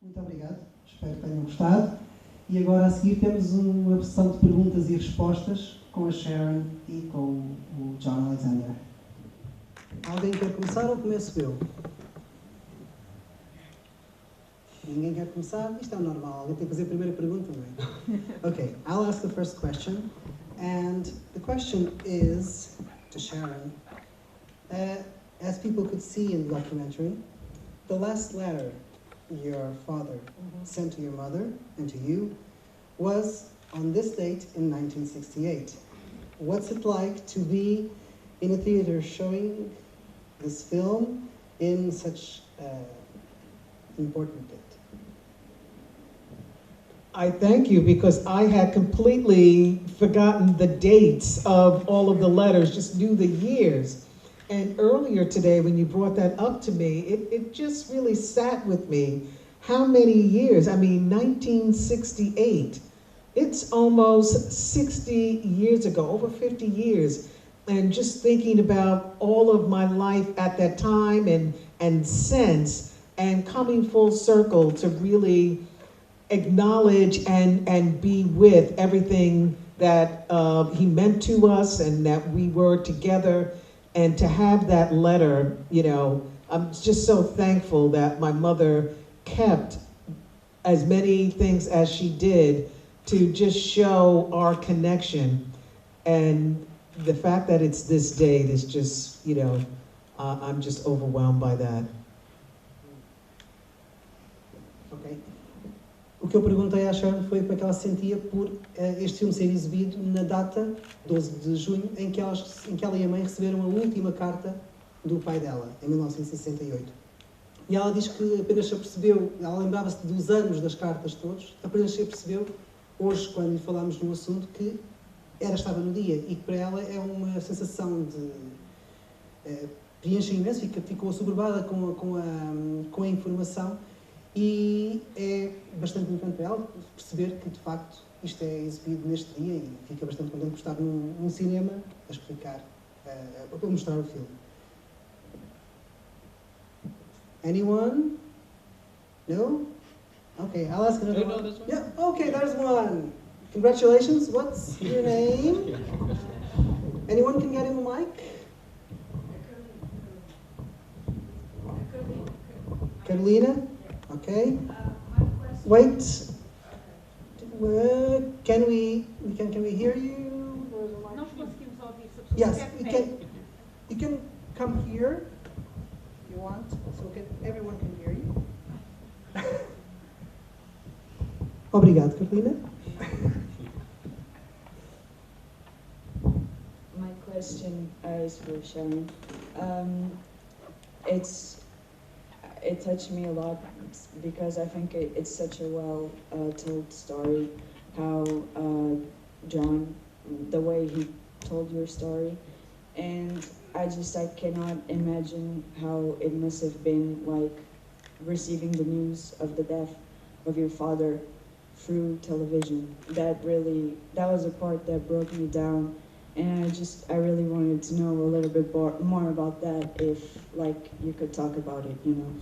Muito obrigado, espero que tenham gostado. E agora a seguir temos uma sessão de perguntas e respostas com a Sharon e com o John Alexander. Alguém quer começar ou começo eu? Ninguém quer começar? Isto é normal, alguém tem que fazer a primeira pergunta, não é? Okay, I'll ask the first question. And the question is to Sharon. As people could see in the documentary, the last letter your father sent to your mother and to you was on this date in 1968. What's it like to be in a theater showing this film in such an important date? I thank you, because I had completely forgotten the dates of all of the letters, just knew the years. And earlier today, when you brought that up to me, it just really sat with me. How many years? I mean, 1968. It's almost 60 years ago, over 50 years. And just thinking about all of my life at that time and since, and coming full circle to really acknowledge and be with everything that he meant to us and that we were together. And to have that letter, you know, I'm just so thankful that my mother kept as many things as she did to just show our connection. And the fact that it's this date is just, you know, I'm just overwhelmed by that. Ok. O que eu perguntei à Sharon foi como é que ela se sentia por este filme ser exibido na data 12 de junho, em que ela e a mãe receberam a última carta do pai dela, em 1968. E ela diz que apenas se apercebeu, ela lembrava-se dos anos das cartas todos, apenas se apercebeu, hoje, quando lhe falámos no assunto, que estava no dia, e que para ela é uma sensação de preenche imenso, ficou assoberbada com a informação. E é bastante importante para ela perceber que, de facto, isto é exibido neste dia, e fica bastante contente por estar num cinema a explicar, a mostrar o filme. Anyone? No? Okay, I'll ask another one. There's one. Yeah, okay, there's one. Congratulations. What's your name? Anyone can get in the mic? Carolina? Okay. Wait. Can we hear you? Nós conseguimos ouvir. Yes, you can come here if you want, so everyone can hear you. Obrigado, Carolina. My question is for Sharon. It touched me a lot because I think it's such a well told story, how John, the way he told your story, and I cannot imagine how it must have been like receiving the news of the death of your father through television. That was a part that broke me down, and I really wanted to know a little bit more about that, if like you could talk about it, you know.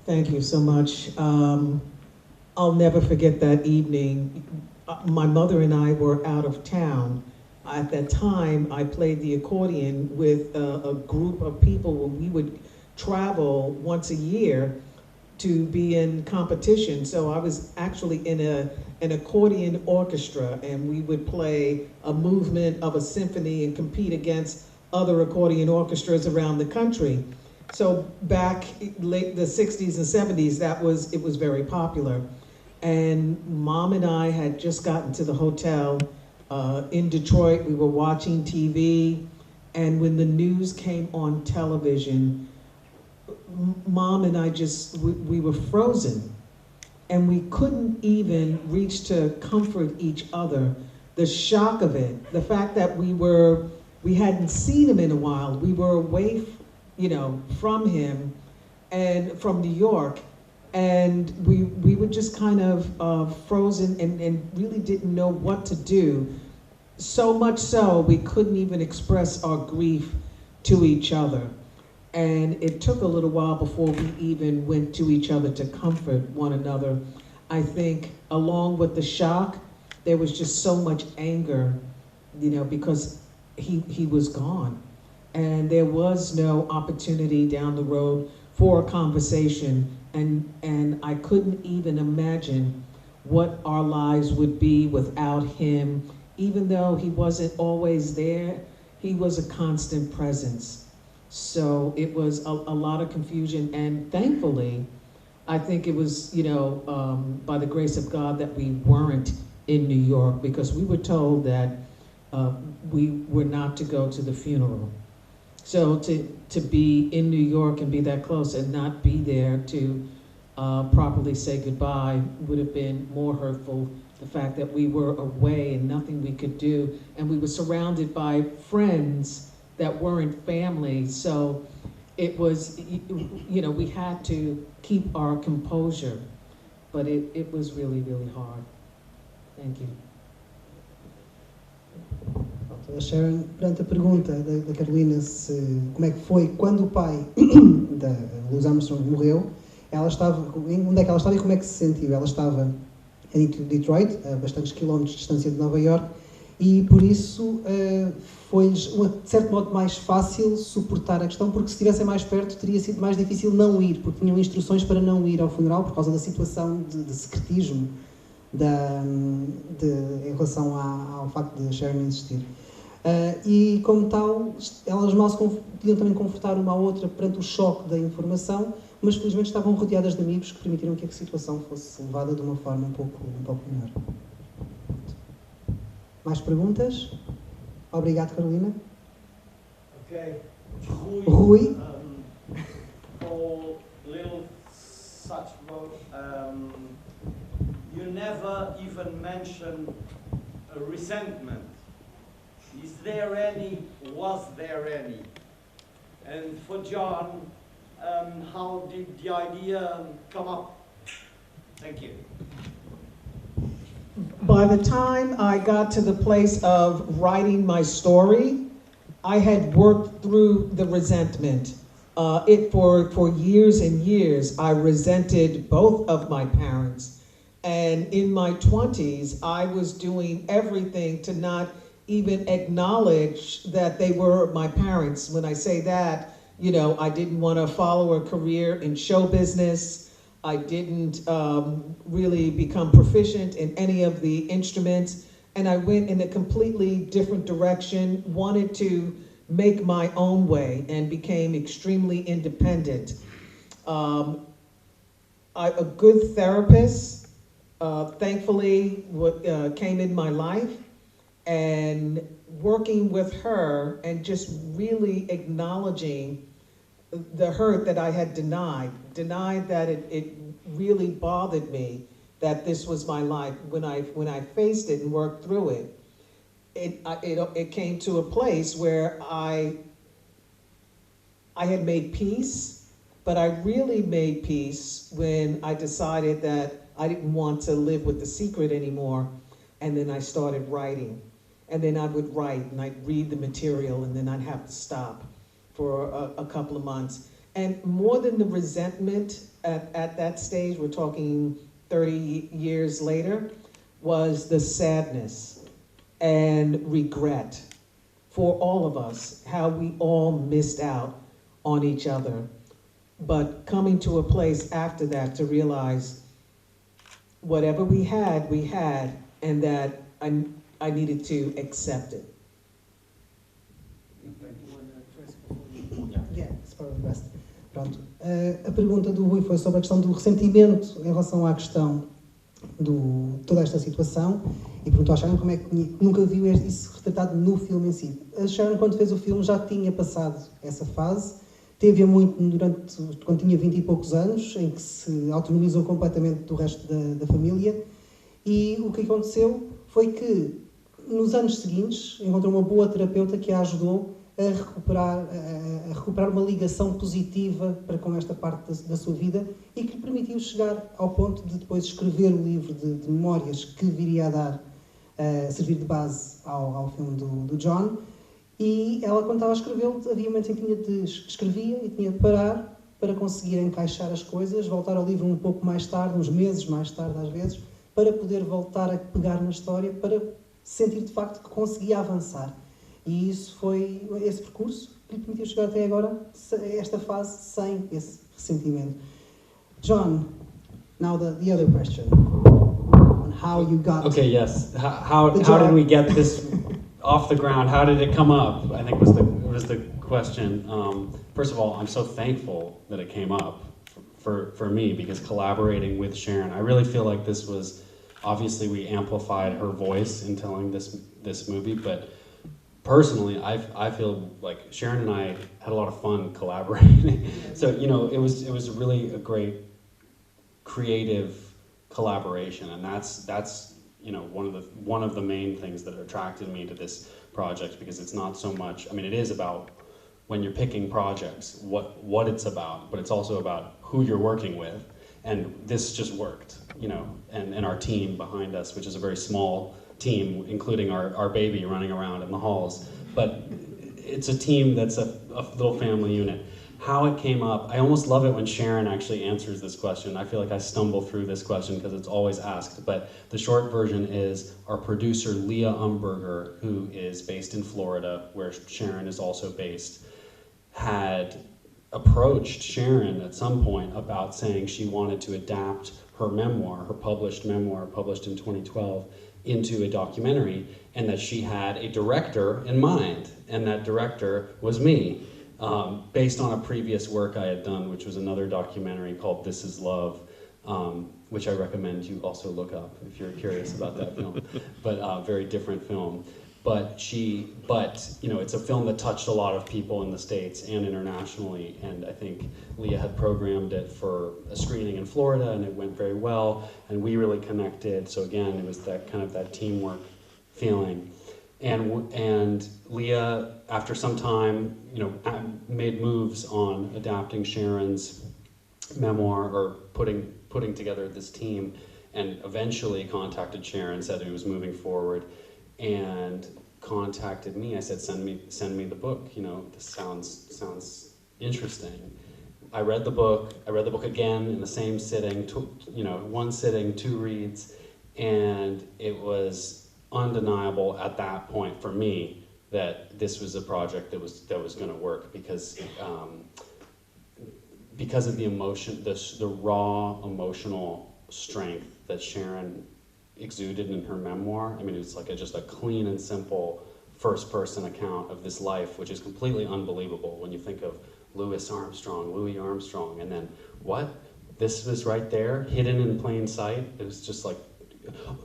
Thank you so much. I'll never forget that evening. My mother and I were out of town. At that time, I played the accordion with a group of people. We would travel once a year to be in competition. So I was actually in an accordion orchestra, and we would play a movement of a symphony and compete against other accordion orchestras around the country. So back late the 60s and 70s, it was very popular. And Mom and I had just gotten to the hotel in Detroit. We were watching TV, and when the news came on television, Mom and I we were frozen, and we couldn't even reach to comfort each other. The shock of it, the fact that we hadn't seen him in a while. We were away, from him and from New York, and we were just kind of frozen and really didn't know what to do. So much so, we couldn't even express our grief to each other. And it took a little while before we even went to each other to comfort one another. I think along with the shock, there was just so much anger, because he was gone. And there was no opportunity down the road for a conversation. And I couldn't even imagine what our lives would be without him. Even though he wasn't always there, he was a constant presence. So it was a lot of confusion, and thankfully, I think it was, by the grace of God that we weren't in New York, because we were told that we were not to go to the funeral. So to be in New York and be that close and not be there to properly say goodbye would have been more hurtful. The fact that we were away and nothing we could do, and we were surrounded by friends that weren't family, so it was, we had to keep our composure, but it was really, really hard. Thank you. A Sharon, perante a pergunta da Carolina como é que foi quando o pai da Locais Armstrong morreu, ela estava, onde é que ela estava e como é que se sentiu? Ela estava em Detroit, a bastantes quilómetros de distância de Nova York, e por isso foi-lhes, de certo modo, mais fácil suportar a questão, porque se estivessem mais perto teria sido mais difícil não ir, porque tinham instruções para não ir ao funeral por causa da situação de secretismo em relação ao facto de Sharon existir. E como tal, elas mal se podiam também confortar uma à outra perante o choque da informação, mas felizmente estavam rodeadas de amigos que permitiram que a situação fosse levada de uma forma um pouco melhor. Mais perguntas? Obrigado, Carolina. Okay. Rui. For little Satchmo, you never even mentioned a resentment. Is there any? Was there any? And for John, how did the idea come up? Thank you. By the time I got to the place of writing my story, I had worked through the resentment. For years and years, I resented both of my parents. And in my 20s, I was doing everything to not even acknowledge that they were my parents. When I say that, I didn't want to follow a career in show business. I didn't really become proficient in any of the instruments, and I went in a completely different direction, wanted to make my own way, and became extremely independent. A good therapist, thankfully, came in my life, and working with her and just really acknowledging the hurt that I had denied that it really bothered me that this was my life. When I faced it and worked through it, it came to a place where I had made peace, but I really made peace when I decided that I didn't want to live with the secret anymore, and then I started writing. And then I would write, and I'd read the material, and then I'd have to stop for a couple of months. And more than the resentment at that stage, we're talking 30 years later, was the sadness and regret for all of us, how we all missed out on each other. But coming to a place after that to realize whatever we had, and that I needed to accept it. Yeah, it's part of the rest. Pronto. A pergunta do Rui foi sobre a questão do ressentimento em relação à questão de toda esta situação e perguntou à Sharon como é que nunca viu isso retratado no filme em si. A Sharon, quando fez o filme, já tinha passado essa fase, teve-a muito quando tinha 20 e poucos anos, em que se autonomizou completamente do resto da família, e o que aconteceu foi que nos anos seguintes encontrou uma boa terapeuta que a ajudou a recuperar uma ligação positiva para com esta parte da sua vida e que lhe permitiu chegar ao ponto de depois escrever o livro de memórias que viria a servir de base ao filme do John. E ela, quando estava a escrevê-lo, havia momentos em que escrevia e tinha de parar para conseguir encaixar as coisas, voltar ao livro um pouco mais tarde, uns meses mais tarde às vezes, para poder voltar a pegar na história, para sentir de facto que conseguia avançar. E isso foi esse percurso que lhe permitiu chegar até agora, esta fase, sem esse ressentimento. John, now the other question, on how you got... Okay, yes. How did we get this off the ground? How did it come up? I think was the question. First of all, I'm so thankful that it came up for me, because collaborating with Sharon, I really feel like this was, obviously we amplified her voice in telling this movie, but personally, I feel like Sharon and I had a lot of fun collaborating. So, you know, it was really a great creative collaboration, and that's you know, one of the main things that attracted me to this project, because it's not so much, I mean, it is about, when you're picking projects, what it's about, but it's also about who you're working with, and this just worked, you know, and our team behind us, which is a very small team, including our baby running around in the halls, but it's a team that's a little family unit. How it came up, I almost love it when Sharon actually answers this question. I feel like I stumble through this question because it's always asked, but the short version is our producer, Leah Umberger, who is based in Florida, where Sharon is also based, had approached Sharon at some point about saying she wanted to adapt her memoir, her published memoir, published in 2012, into a documentary, and that she had a director in mind, and that director was me. Based on a previous work I had done, which was another documentary called This Is Love, which I recommend you also look up if you're curious about that film, but very different film. But you know, it's a film that touched a lot of people in the States and internationally, and I think Leah had programmed it for a screening in Florida, and it went very well, and we really connected. So again, it was that kind of that teamwork feeling. And Leah, after some time, you know, made moves on adapting Sharon's memoir, or putting together this team, and eventually contacted Sharon, said he was moving forward, and contacted me. I said, send me the book. You know, this sounds interesting. I read the book again in the same sitting. You know, one sitting, 2 reads, and it was undeniable at that point for me that this was a project that was going to work, because of the emotion, the raw emotional strength that Sharon exuded in her memoir. I mean, it's like just a clean and simple first-person account of this life, which is completely unbelievable when you think of Louis Armstrong, and then what? This was right there, hidden in plain sight. It was just like,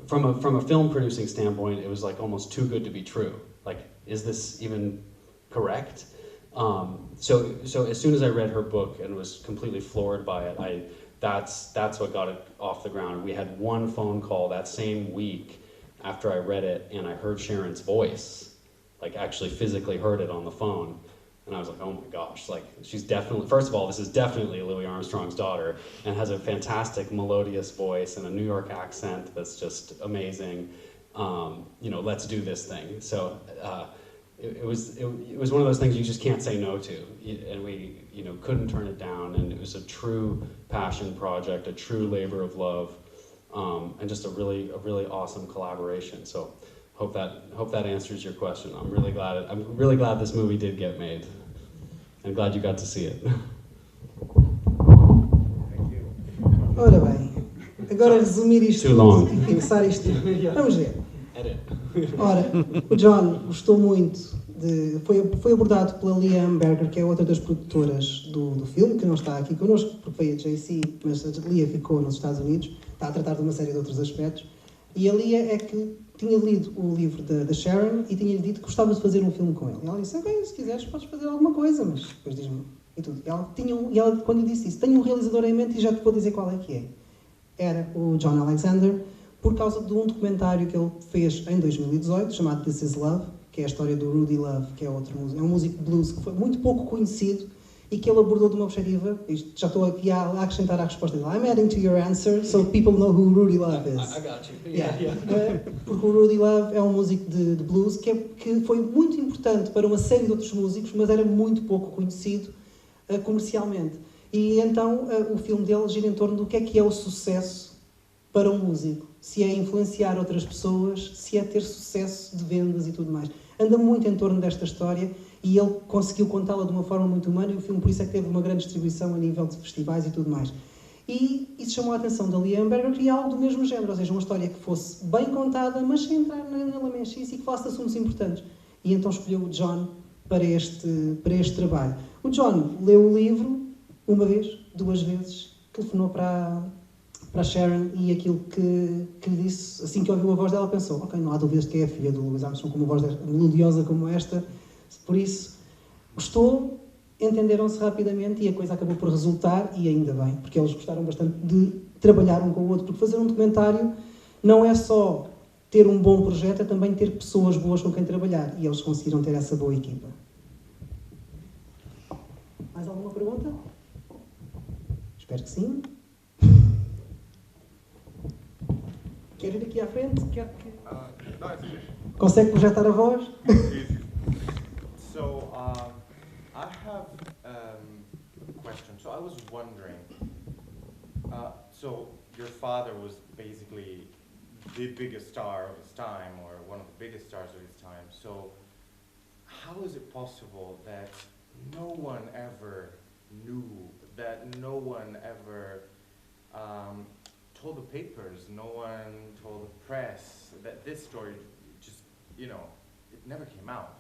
from a film producing standpoint, it was like almost too good to be true. Like, is this even correct? So as soon as I read her book and was completely floored by it, that's what got it off the ground. We had one phone call that same week after I read it, and I heard Sharon's voice, like actually physically heard it on the phone. And I was like, oh my gosh, like, she's definitely, first of all, this is definitely Louis Armstrong's daughter, and has a fantastic melodious voice and a New York accent that's just amazing. You know, let's do this thing. So it was one of those things you just can't say no to, and we, you know, couldn't turn it down. And it was a true passion project, a true labor of love, and just a really awesome collaboration. So hope that answers your question. I'm really glad this movie did get made, and glad you got to see it. Ora bem, agora resumir isto e fixar isto. Vamos ver. Ora, o John gostou muito foi abordado pela Leah Umberger, que é outra das produtoras do filme, que não está aqui connosco, porque foi a JC, mas a Leah ficou nos Estados Unidos, está a tratar de uma série de outros aspectos. E a Leah é que tinha lido o livro da Sharon e tinha-lhe dito que gostava de fazer um filme com ele. E ela disse, ok, se quiseres podes fazer alguma coisa, mas depois diz-me e tudo. E ela, quando lhe disse isso, tenho um realizador em mente e já te vou dizer qual é que é. Era o John Alexander, por causa de um documentário que ele fez em 2018, chamado This Is Love, que é a história do Rudy Love, que é um músico de blues que foi muito pouco conhecido e que ele abordou de uma perspectiva, isto, já estou aqui a acrescentar à resposta dele, I'm adding to your answer so people know who Rudy Love is. I got you. Porque o Rudy Love é um músico de blues que foi muito importante para uma série de outros músicos, mas era muito pouco conhecido comercialmente. E então o filme dele gira em torno do que é o sucesso para um músico. Se é influenciar outras pessoas, se é ter sucesso de vendas e tudo mais. Anda muito em torno desta história e ele conseguiu contá-la de uma forma muito humana e o filme por isso é que teve uma grande distribuição a nível de festivais e tudo mais. E isso chamou a atenção da Lee Amberger queria algo do mesmo género, ou seja, uma história que fosse bem contada, mas sem entrar na lamechice e que falasse de assuntos importantes. E então escolheu o John para este trabalho. O John leu o livro uma vez, 2 vezes, telefonou para a Sharon e aquilo que lhe disse, assim que ouviu a voz dela, pensou, ok, não há dúvidas de que é a filha do Louis Armstrong com uma voz melodiosa como esta, por isso gostou, entenderam-se rapidamente e a coisa acabou por resultar, e ainda bem, porque eles gostaram bastante de trabalhar um com o outro, porque fazer um documentário não é só ter um bom projeto, é também ter pessoas boas com quem trabalhar, e eles conseguiram ter essa boa equipa. Mais alguma pergunta? Espero que sim. Quer ir aqui à frente? Consegue projetar a voz? So, I have a question. So I was wondering, so your father was basically the biggest star of his time, or one of the biggest stars of his time. So how is it possible that no one ever knew, that no one ever told the papers, no one told the press that this story just, it never came out?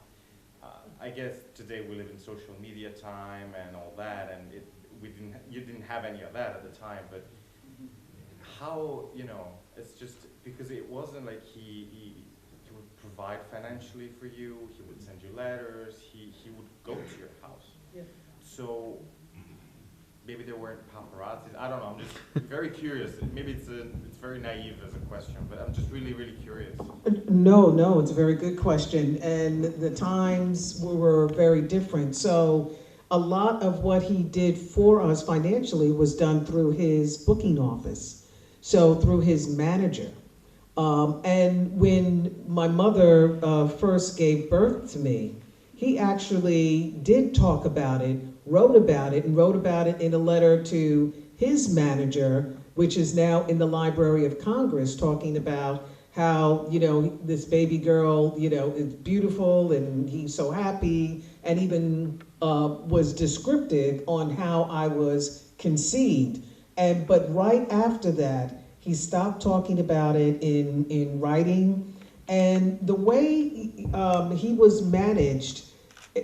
I guess today we live in social media time and all that, and you didn't have any of that at the time, but how, it's just because it wasn't like he would provide financially for you, he would send you letters, he would go to your house. Yeah. So maybe there weren't paparazzis, I don't know, I'm just very curious. Maybe it's very naive as a question, but I'm just really, really curious. No, it's a very good question. And the times were very different. So a lot of what he did for us financially was done through his booking office. So through his manager. And when my mother first gave birth to me, he actually did talk about it, wrote about it in a letter to his manager, which is now in the Library of Congress, talking about how, this baby girl, is beautiful and he's so happy, and even was descriptive on how I was conceived. But right after that, he stopped talking about it in writing. And the way he was managed,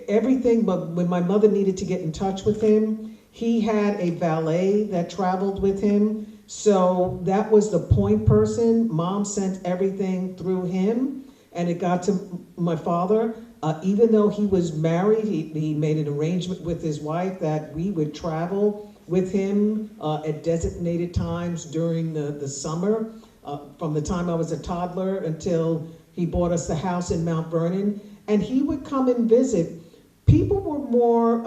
everything, but when my mother needed to get in touch with him, he had a valet that traveled with him. So that was the point person. Mom sent everything through him, and it got to my father. Even though he was married, he made an arrangement with his wife that we would travel with him at designated times during the summer, from the time I was a toddler until he bought us the house in Mount Vernon. And he would come and visit. People were more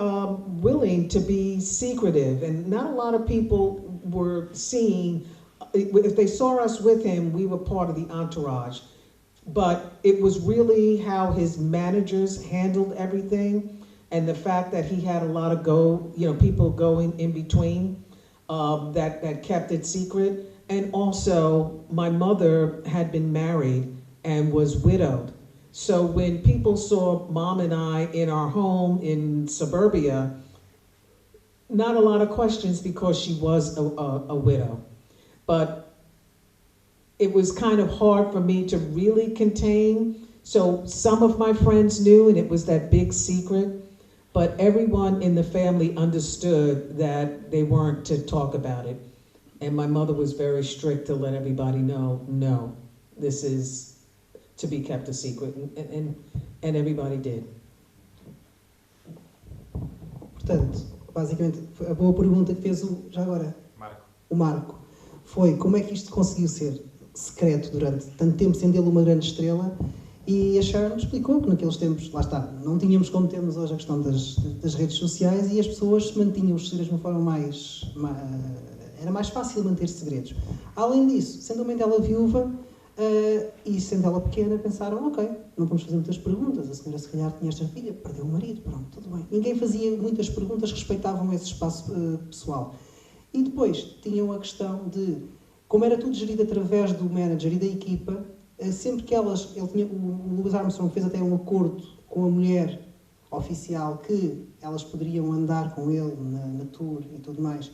willing to be secretive, and not a lot of people were seeing, if they saw us with him, we were part of the entourage. But it was really how his managers handled everything, and the fact that he had a lot of people going in between that kept it secret. And also, my mother had been married and was widowed. So when people saw Mom and I in our home in suburbia, not a lot of questions because she was a widow. But it was kind of hard for me to really contain. So some of my friends knew, and it was that big secret, but everyone in the family understood that they weren't to talk about it. And my mother was very strict to let everybody know, no, this is to be kept a secret, and everybody did. Portanto, basicamente, a boa pergunta que fez o Marco, foi como é que isto conseguiu ser secreto durante tanto tempo, sendo ele uma grande estrela, E a Sharon explicou que naqueles tempos, lá está, não tínhamos como temos hoje a questão das redes sociais e as pessoas mantinham os segredos de uma forma era mais fácil manter segredos. Além disso, sendo uma dela viúva e sendo ela pequena, pensaram, ok, não vamos fazer muitas perguntas, a senhora se calhar tinha esta filha, perdeu o marido, pronto, tudo bem. Ninguém fazia muitas perguntas, respeitavam esse espaço pessoal. E depois tinham a questão de, como era tudo gerido através do manager e da equipa, sempre que o Louis Armstrong fez até um acordo com a mulher oficial que elas poderiam andar com ele na tour e tudo mais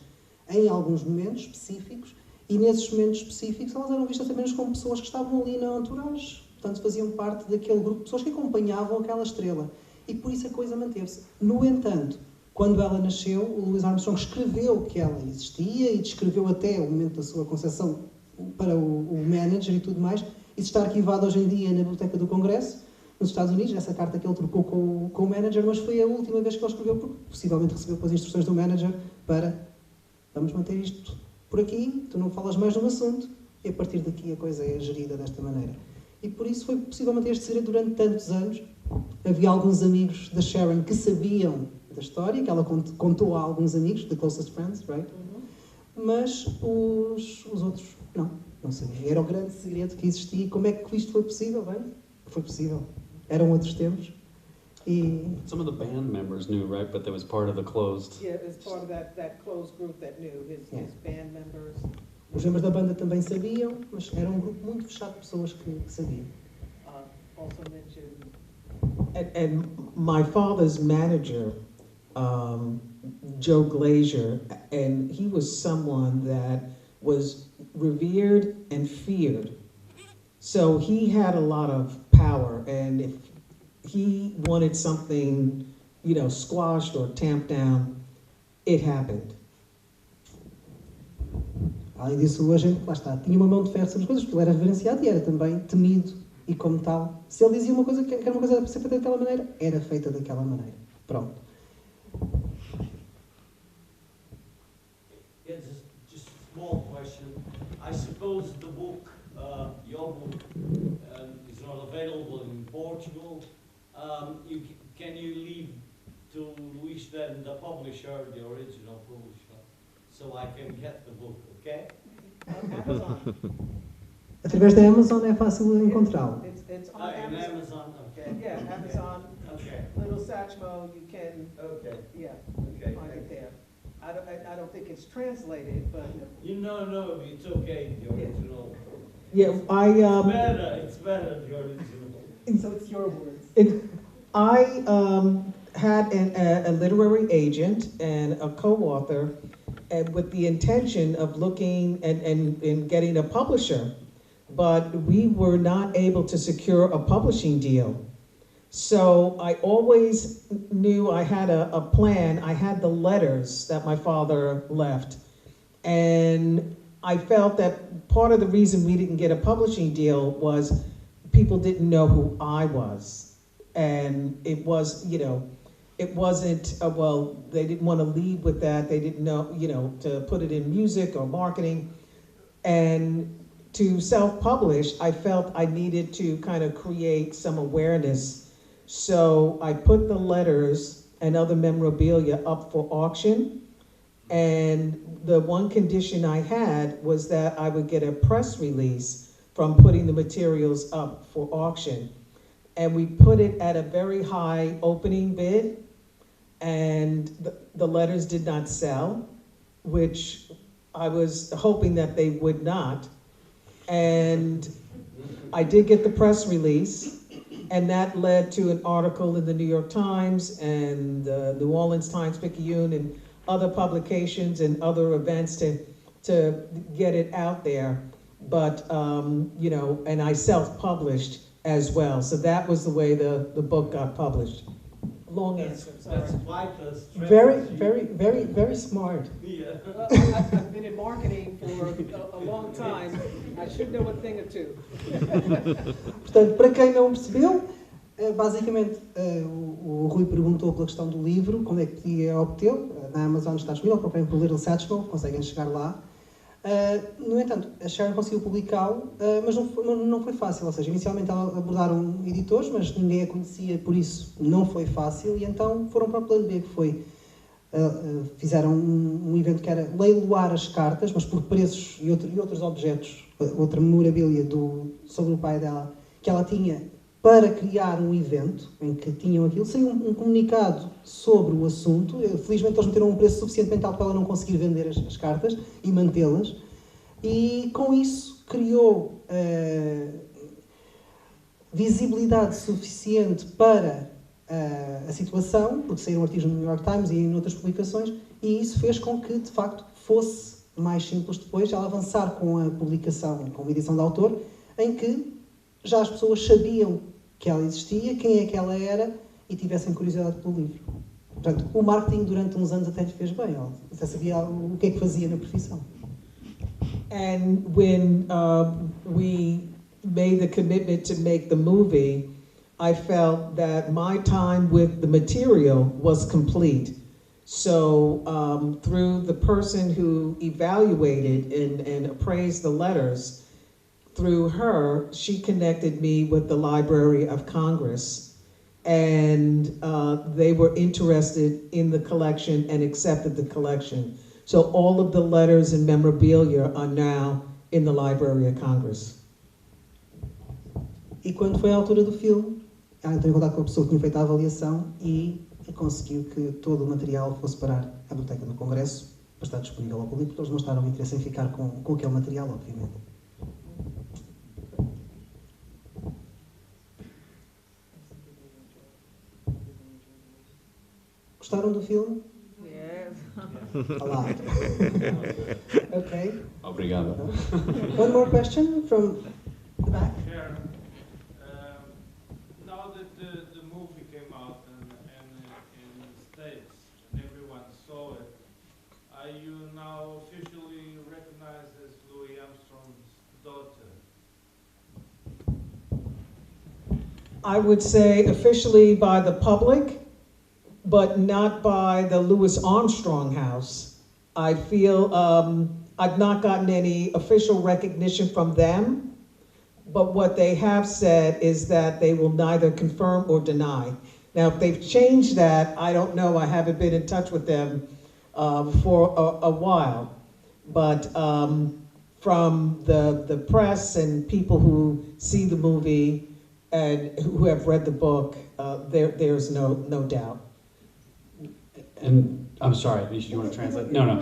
em alguns momentos específicos, e nesses momentos específicos elas eram vistas apenas como pessoas que estavam ali na entourage, portanto faziam parte daquele grupo de pessoas que acompanhavam aquela estrela, e por isso a coisa manteve-se. No entanto, quando ela nasceu, o Louis Armstrong escreveu que ela existia e descreveu até o momento da sua concepção para o manager e tudo mais. Isso está arquivado hoje em dia na Biblioteca do Congresso, nos Estados Unidos, essa carta que ele trocou com o manager, mas foi a última vez que ele escreveu, porque possivelmente recebeu depois instruções do manager para vamos manter isto por aqui, tu não falas mais de um assunto, e a partir daqui a coisa é gerida desta maneira. E por isso foi possível manter este segredo durante tantos anos. Havia alguns amigos da Sharon que sabiam da história, que ela contou a alguns amigos, the closest friends, right? Mas os outros não sabiam. Era o grande segredo que existia. E como é que isto foi possível? Bem, foi possível. Eram outros tempos. E... Some of the band members knew, right? But there was part of the closed... Yeah, it was part of that closed group that knew, his band members. Os membros da banda também sabiam, mas era um grupo muito fechado de pessoas que sabiam. Also mentioned... And my father's manager, Joe Glazier, and he was someone that was revered and feared. So he had a lot of power, and if he wanted something, squashed or tamped down, it happened. Além disso, a gente, lá está, tinha uma mão de ferro sobre as coisas, porque ele era reverenciado e era também temido, e como tal, se ele dizia uma coisa que era uma coisa para ser feita daquela maneira, era feita daquela maneira. Pronto. Yeah, just a small question. I suppose the book, your book, is not available in Portugal. Can you leave to Luís then, the publisher, the original publisher, so I can get the book, okay? Amazon. Através da Amazon é fácil encontrá-lo. It's on Amazon. Amazon, okay. Yeah, Amazon. Okay. Little Satchmo, you can. Okay. Yeah. Okay. Find it there. I don't think it's translated, but. No, it's okay, the original. Yeah, It's better, the original. So it's your words. I had a literary agent and a co-author, and with the intention of looking and getting a publisher, but we were not able to secure a publishing deal. So I always knew I had a plan. I had the letters that my father left, and I felt that part of the reason we didn't get a publishing deal was people didn't know who I was. And it was, it wasn't, they didn't want to lead with that. They didn't know, to put it in music or marketing. And to self-publish, I felt I needed to kind of create some awareness. So I put the letters and other memorabilia up for auction. And the one condition I had was that I would get a press release from putting the materials up for auction. And we put it at a very high opening bid, and the letters did not sell, which I was hoping that they would not. And I did get the press release, and that led to an article in the New York Times and the New Orleans Times-Picayune and other publications and other events to get it out there. But, and I self-published as well. So that was the way the book got published. Long answer, sorry. That's quite a strategy. Very smart. Yeah. I've been in marketing for a long time. I should know a thing or two. Portanto, para quem não percebeu, basicamente o Rui perguntou pela questão do livro, quando é que podia obtê-lo. Na Amazon está disponível, procurem por Little Satchmo, conseguem chegar lá. No entanto, a Sharon conseguiu publicá-lo, mas não foi fácil. Ou seja, inicialmente ela abordaram editores, mas ninguém a conhecia, por isso não foi fácil. E então foram para o plano B, que foi... fizeram um evento que era leiloar as cartas, mas por preços e outros objetos, outra memorabilia sobre o pai dela, que ela tinha para criar um evento em que tinham aquilo, sem um comunicado sobre o assunto. Felizmente eles meteram um preço suficientemente alto para ela não conseguir vender as cartas e mantê-las, e com isso criou visibilidade suficiente para a situação, porque saíram artigos no New York Times e em outras publicações, e isso fez com que, de facto, fosse mais simples depois ela avançar com a publicação, com a edição de autor, em que já as pessoas sabiam que ela existia, quem é que ela era, e tivessem curiosidade pelo livro. Portanto, o marketing durante uns anos até lhe fez bem, ela até sabia o que é que fazia na profissão. And when we made the commitment to make the movie, I felt that my time with the material was complete. So through the person who evaluated and appraised the letters, through her, she connected me with the Library of Congress, and they were interested in the collection and accepted the collection. So all of the letters and memorabilia are now in the Library of Congress. E quando foi a altura do filme, ela entrou em contato com a pessoa que tinha feito a avaliação e conseguiu que todo o material fosse parar à Biblioteca do Congresso para estar disponível ao público, porque eles mostraram interesse em ficar com aquele material, obviamente. Gostaram do filme? Yes. Olá. Okay. Obrigado. One more question from the back. Sharon, now that the movie came out and in the States and everyone saw it, are you now officially recognized as Louis Armstrong's daughter? I would say officially by the public, but not by the Louis Armstrong House. I feel I've not gotten any official recognition from them, but what they have said is that they will neither confirm or deny. Now, if they've changed that, I don't know. I haven't been in touch with them for a while. But from the press and people who see the movie and who have read the book, there's no doubt. And I'm sorry, you want to translate? No.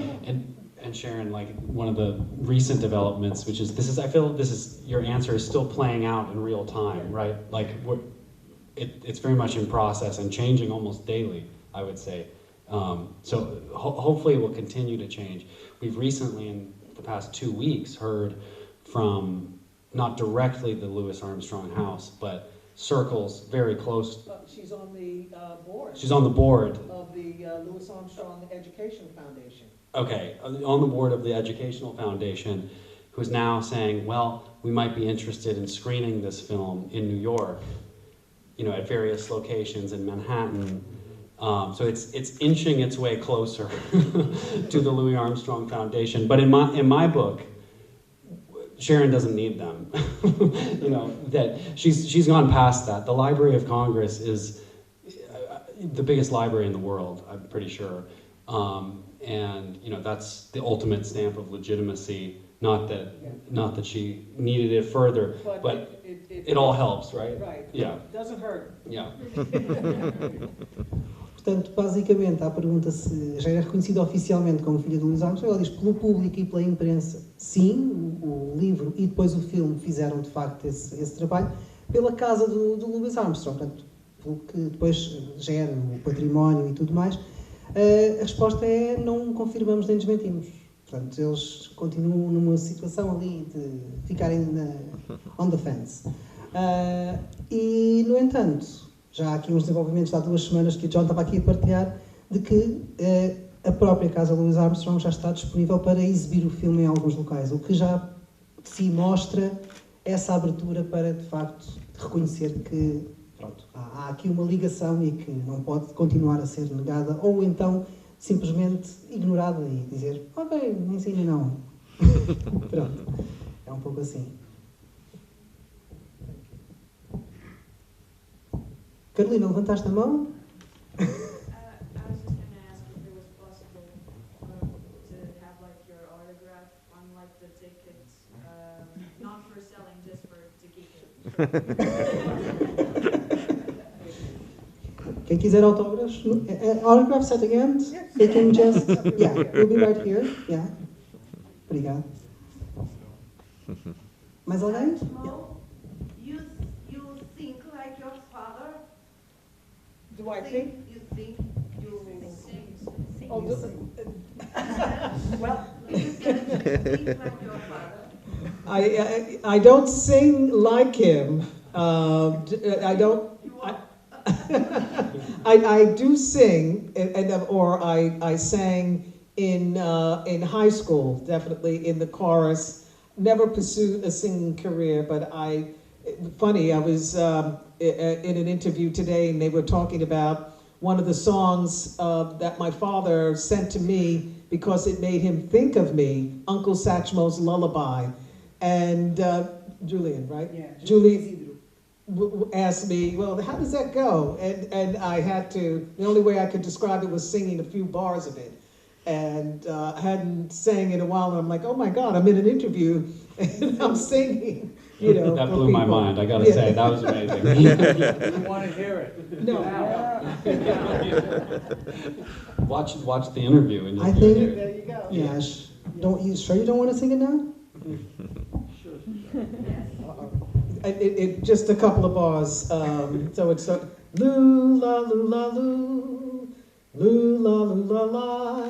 And Sharon, like one of the recent developments, which is I feel this is your answer is still playing out in real time, right? Like it's very much in process and changing almost daily, I would say. So hopefully it will continue to change. We've recently, in the past 2 weeks, heard from not directly the Louis Armstrong House, but circles very close. She's on the board. She's on the board Of the Louis Armstrong Education Foundation. Okay, on the board of the Educational Foundation, who's now saying, well, we might be interested in screening this film in New York, at various locations in Manhattan. So it's inching its way closer to the Louis Armstrong Foundation. But in my book, Sharon doesn't need them. That she's gone past that. The Library of Congress is the biggest library in the world, I'm pretty sure. And that's the ultimate stamp of legitimacy. Not that she needed it further, but it all helps, right? Right. Yeah. It doesn't hurt. Yeah. Portanto, basicamente, à pergunta se já era reconhecida oficialmente como filha de Louis Armstrong, ela diz pelo público e pela imprensa, sim, o livro e depois o filme fizeram de facto esse trabalho, pela casa do Louis Armstrong, portanto, pelo que depois gera o património e tudo mais. A resposta é não confirmamos nem desmentimos. Portanto, eles continuam numa situação ali de ficarem on the fence. E, no entanto, já há aqui uns desenvolvimentos de há 2 semanas que o John estava aqui a partilhar, de que a própria casa Louis Armstrong já está disponível para exibir o filme em alguns locais, o que já se mostra essa abertura para, de facto, reconhecer que pronto, há aqui uma ligação e que não pode continuar a ser negada, ou então simplesmente ignorada e dizer, ok, nem sim nem não. Pronto, é um pouco assim. Carolina, levantaste a mão? I was just going to ask if it was possible to have like your autograph on like the tickets, not for selling, just to keep it. Quem quiser autógrafos, autographs at the end, they can just, yeah, we'll be right here, yeah. Obrigado. Mais alguém? Satchmo, you think like your father? Do I think? You think you sing? Oh, Well, you said you think like your father. I don't sing like him. I don't. I do sing, or I sang in high school, definitely in the chorus. Never pursued a singing career, but funny, I was in an interview today and they were talking about one of the songs that my father sent to me because it made him think of me, Uncle Satchmo's Lullaby. And Julian, right? Yeah, Julie asked me, well, how does that go? And I had to, the only way I could describe it was singing a few bars of it. And I hadn't sang in a while, and I'm like, oh my God, I'm in an interview, and I'm singing, you know. That blew my mind, I gotta say, that was amazing. You want to hear it? No. Watch the interview and you'll I hear think, it. There you go. yeah, sure you don't want to sing it now? Just a couple of bars. So it's loo la loo la loo, loo la loo la la,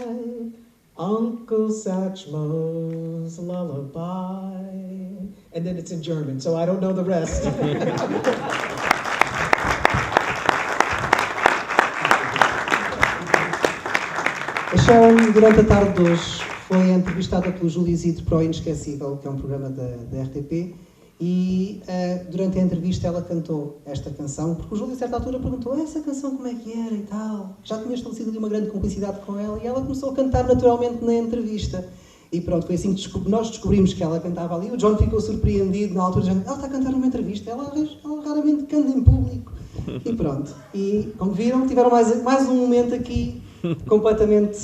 Uncle Satchmo's lullaby, and then it's in German, so I don't know the rest. A Sharon, durante a tarde de hoje, foi entrevistada pelo Júlio Isidro para o Inesquecível, que é um programa da RTP, e durante a entrevista ela cantou esta canção, porque o Júlio a certa altura perguntou essa canção como é que era e tal. Já tinha estabelecido ali uma grande cumplicidade com ela e ela começou a cantar naturalmente na entrevista. E pronto, foi assim que nós descobrimos que ela cantava ali. O John ficou surpreendido na altura, dizendo, ela está a cantar numa entrevista, ela raramente canta em público. E pronto, e como viram, tiveram mais um momento aqui completamente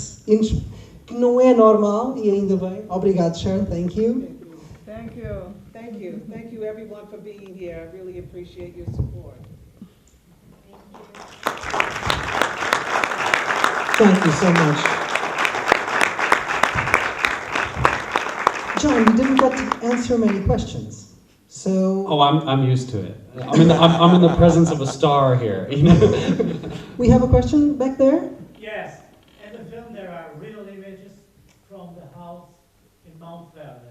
que não é normal, e ainda bem. Obrigado, Sharon, thank you. Thank you. Thank you. Thank you everyone for being here. I really appreciate your support. Thank you so much. John, we didn't get to answer many questions. So Oh, I'm used to it. I'm in the presence of a star here. You know? we have a question back there. Yes, in the film there are real images from the house in Mount Vernon.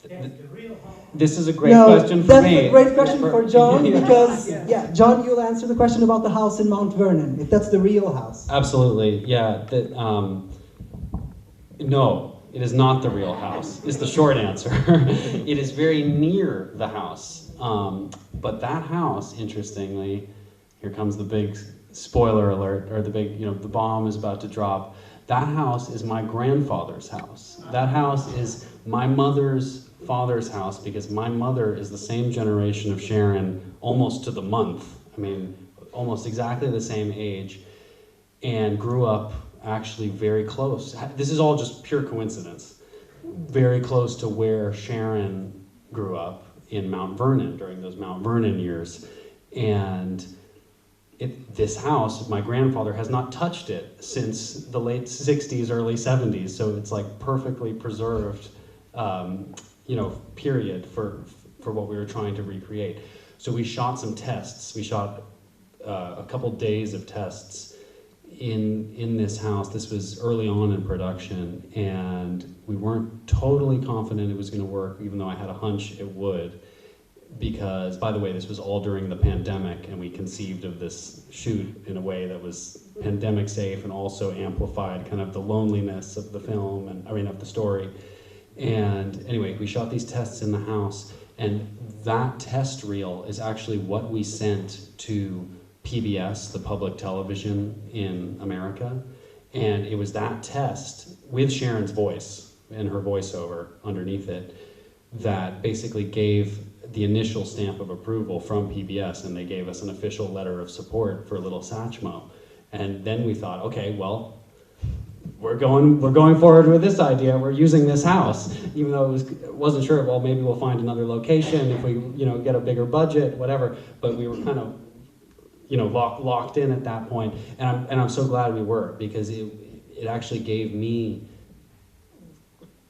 That's the real house. This is a great question for me. That's a great question for John because, yeah, John, you'll answer the question about the house in Mount Vernon, if that's the real house. Absolutely, yeah. No, it is not the real house, is the short answer. It is very near the house. But that house, interestingly, here comes the big spoiler alert, or the big, the bomb is about to drop. That house is my grandfather's house. That house is my mother's father's house, because my mother is the same generation of Sharon, almost to the month. I mean, almost exactly the same age, and grew up actually very close. This is all just pure coincidence. Very close to where Sharon grew up in Mount Vernon during those Mount Vernon years. And this house, my grandfather has not touched it since the late 60s, early 70s. So it's like perfectly preserved, period for what we were trying to recreate. So we shot some tests. We shot a couple days of tests in this house. This was early on in production, and we weren't totally confident it was going to work, even though I had a hunch it would. Because, by the way, this was all during the pandemic, and we conceived of this shoot in a way that was pandemic safe and also amplified kind of the loneliness of the film, of the story. And anyway, we shot these tests in the house, and that test reel is actually what we sent to PBS, the public television in America. And it was that test with Sharon's voice, and her voiceover underneath it that basically gave the initial stamp of approval from PBS, and they gave us an official letter of support for Little Satchmo. And then we thought, okay, well, we're going forward with this idea. We're using this house, even though wasn't sure. Well, maybe we'll find another location if we, get a bigger budget, whatever. But we were kind of, locked in at that point. And I'm so glad we were, because it actually gave me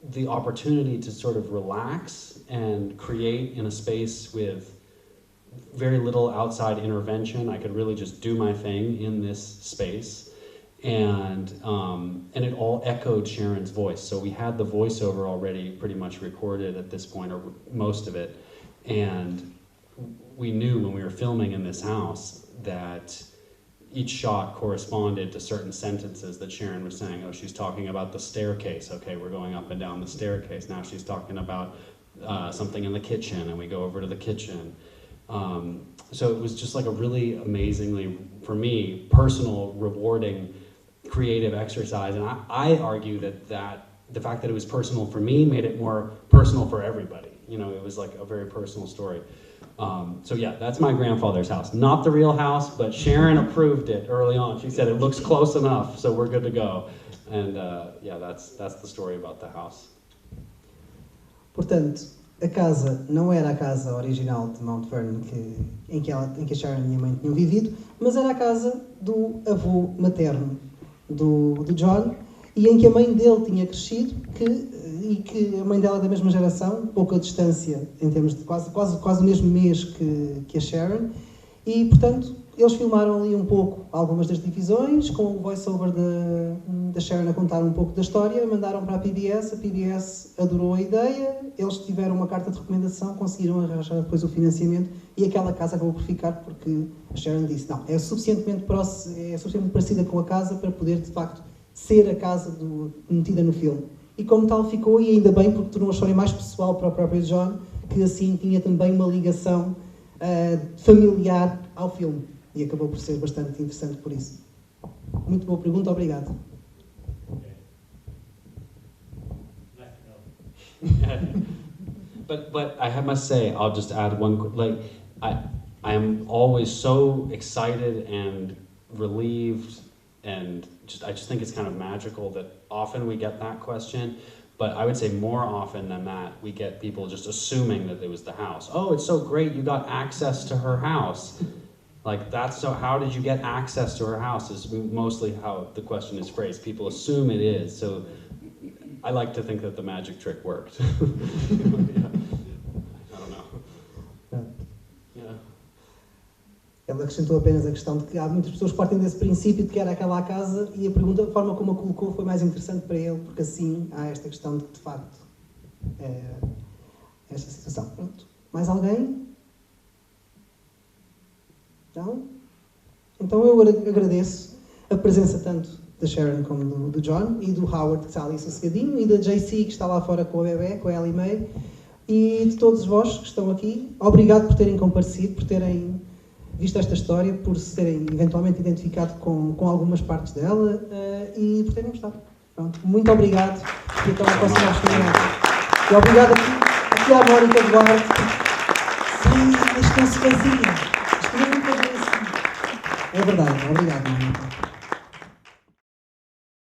the opportunity to sort of relax and create in a space with very little outside intervention. I could really just do my thing in this space. And it all echoed Sharon's voice. So we had the voiceover already pretty much recorded at this point, or most of it. And we knew when we were filming in this house that each shot corresponded to certain sentences that Sharon was saying. Oh, she's talking about the staircase. Okay, we're going up and down the staircase. Now she's talking about something in the kitchen, and we go over to the kitchen. So it was just like a really amazingly, for me, personal, rewarding, creative exercise. And I argue that the fact that it was personal for me made it more personal for everybody. It was like a very personal story. So yeah, that's my grandfather's house. Not the real house, but Sharon approved it early on. She said it looks close enough, so we're good to go. And yeah, that's the story about the house. Portanto, a casa não era a casa original de Mount Vernon em que a Sharon e a minha mãe tinham vivido, mas era a casa do avô materno do John, e em que a mãe dele tinha crescido, e que a mãe dela é da mesma geração, pouca distância, em termos de quase o mesmo mês que a Sharon, e portanto eles filmaram ali um pouco algumas das divisões, com o voice-over da Sharon a contar um pouco da história, mandaram para a PBS adorou a ideia, eles tiveram uma carta de recomendação, conseguiram arranjar depois o financiamento, e aquela casa acabou por ficar porque a Sharon disse, não, é suficientemente parecida com a casa para poder de facto ser a casa metida no filme. E como tal ficou, e ainda bem, porque tornou a história mais pessoal para o próprio John, que assim tinha também uma ligação familiar ao filme. E acabou por ser bastante interessante por isso. Muito boa pergunta, obrigado. But I must say, I'll just add one, I am always so excited and relieved, and I just think it's kind of magical that often we get that question, but I would say more often than that, we get people just assuming that it was the house. Oh, it's so great, you got access to her house. How did you get access to her house is mostly how the question is phrased. People assume it is, so I like to think that the magic trick worked. Yeah. I don't know. Yeah. Ela acrescentou apenas a questão de que há muitas pessoas que partem desse princípio de que era aquela a casa, e a forma como a colocou foi mais interessante para ele, porque assim há esta questão de que, de facto, esta situação. Pronto. Mais alguém? Não? Então eu agradeço a presença tanto da Sharon como do John, e do Howard, que está ali sossegadinho, e da JC, que está lá fora com a bebé, com a Ellie Mae, e de todos vós que estão aqui. Obrigado por terem comparecido, por terem visto esta história, por se terem eventualmente identificado com algumas partes dela, e por terem gostado. Pronto. Muito obrigado, e até à próxima oportunidade. E obrigado aqui à Mónica Duarte. Sim, isto não se fazia. É verdade, obrigado.